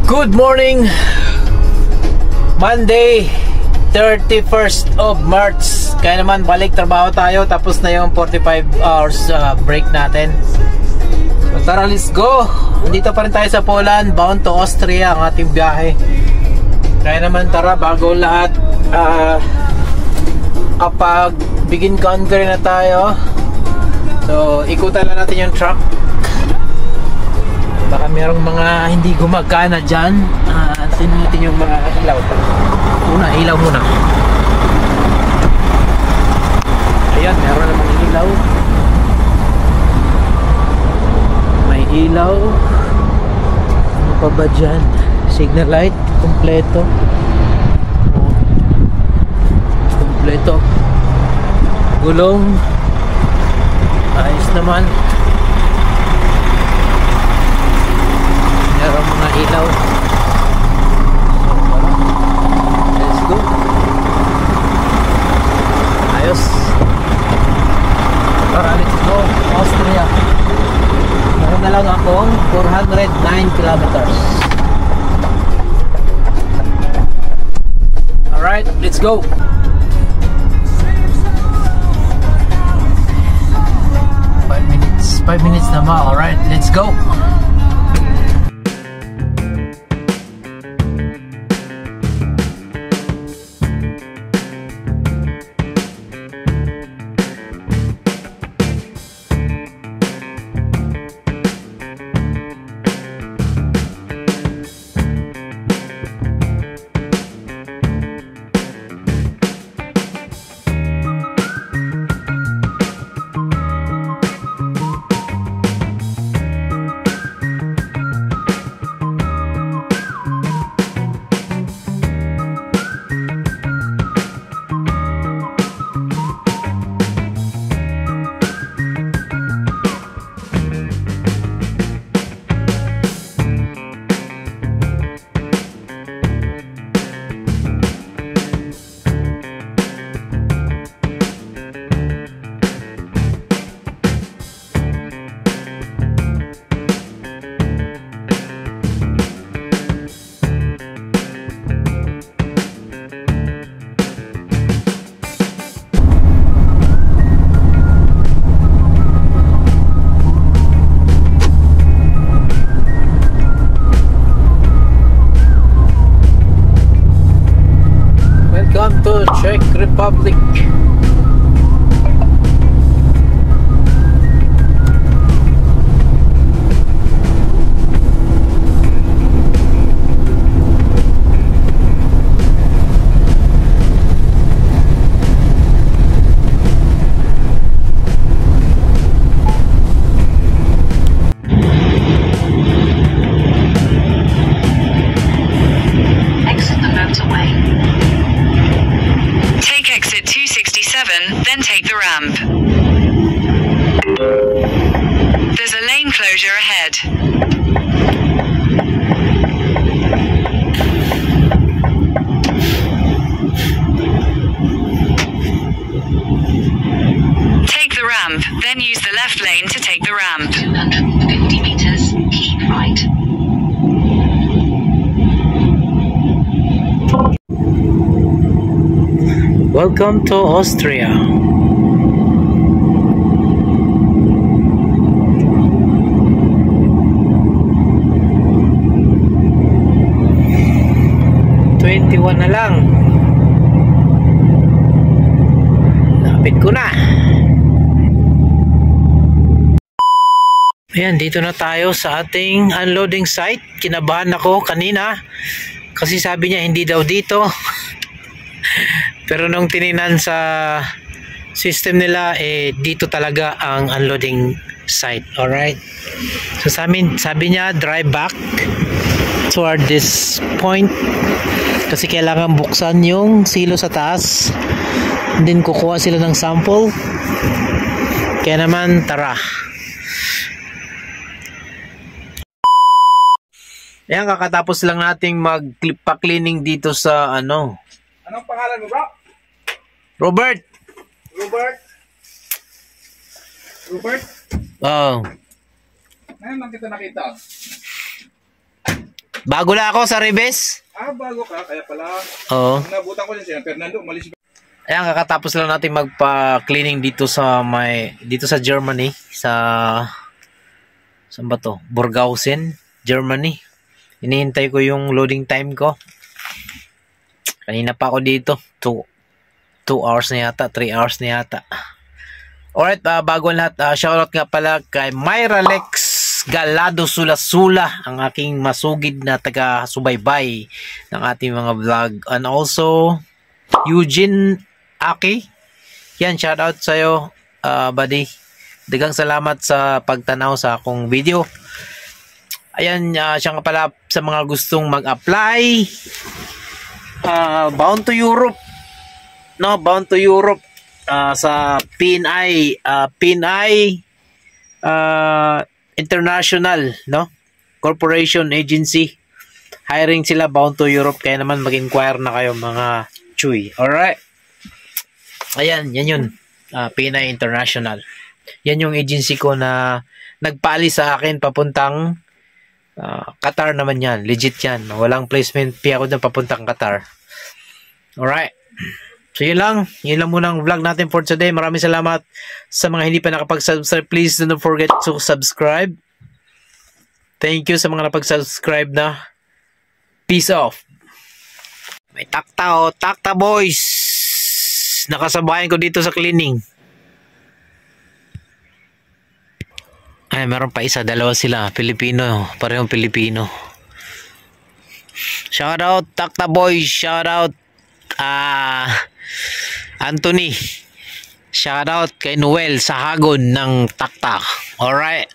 Good morning, Monday 31st of March. Kaya naman balik trabaho tayo. Tapos na yung 45 hours break natin. So tara, let's go. Dito pa rin tayo sa Poland, bound to Austria ang ating biyahe. Kaya naman tara, bago lahat, kapag begin country na tayo, so ikutan na natin yung truck. Baka merong mga hindi gumagana dyan. Tingnan natin yung mga ilaw. Ilaw muna. Ayan, meron namang ilaw. May ilaw. Ano pa ba dyan? Signal light, kompleto. Kompleto. Gulong. Ayos naman. Meron mga ilaw. So, let's go. Ayos. Tara, let's go. Austria. Meron na lang akong 409 kilometers. Alright, let's go. 5 minutes na ma. Alright, let's go. Welcome to Czech Republic. Then take the ramp. There's a lane closure ahead. Take the ramp, then use the left lane to take the ramp. 250 meters, keep right. Welcome to Austria. Na lang. Lapit ko na. Ayan, dito na tayo sa ating unloading site. Kinabahan ako kanina kasi sabi niya hindi daw dito. Pero nung tininan sa system nila, dito talaga ang unloading site. Alright. So sabi niya drive back toward this point kasi kailangan buksan yung silo sa taas, and then kukuha sila ng sample. Kaya naman tara. Ayan, kakatapos lang nating magpa-cleaning dito sa ano. Anong pangalan mo, bro? Robert. Robert? Oh. Ngayon lang kita nakita. Bago lang ako sa Ribes. Bago ka, kaya pala. Oo. Nabutan ko din si Fernando, umalis. Ayan, kakatapos lang natin magpa-cleaning dito sa Germany, saan ba to? Burghausen, Germany. Hinihintay ko yung loading time ko. Kanina pa ako dito. 2 hours na yata, 3 hours na yata. Alright, bago lahat, shoutout nga pala kay Myra Lex Galado Sula-Sula, ang aking masugid na taga-subaybay ng ating mga vlog. And also, Eugene Aki. Yan, shoutout sa'yo, buddy. Dagang salamat sa pagtanaw sa akong video. Ayan, siya nga pala sa mga gustong mag-apply. Bound to Europe. No, bound to Europe. Sa PNI International, no? Corporation Agency. Hiring sila, bound to Europe. Kaya naman mag-inquire na kayo mga chuy. Alright. Ayan, yan yun. PNI International. Yan yung agency ko na nagpaalis sa akin papuntang Qatar naman yan. Legit yan. Walang placement fee ako dyan papuntang Qatar. Alright. So yun lang muna ang vlog natin for today. Maraming salamat sa mga hindi pa nakapag-subscribe. Please don't forget to subscribe. Thank you sa mga napag-subscribe na. Peace off. May takta takta boys. Nakasabayan ko dito sa cleaning. Ay, meron pa isa, dalawa sila, Pilipino, parehong Pilipino. Shout out Takta Boys, shout out Anthony. Shout out kay Noel sa Hagon ng Takta. Alright.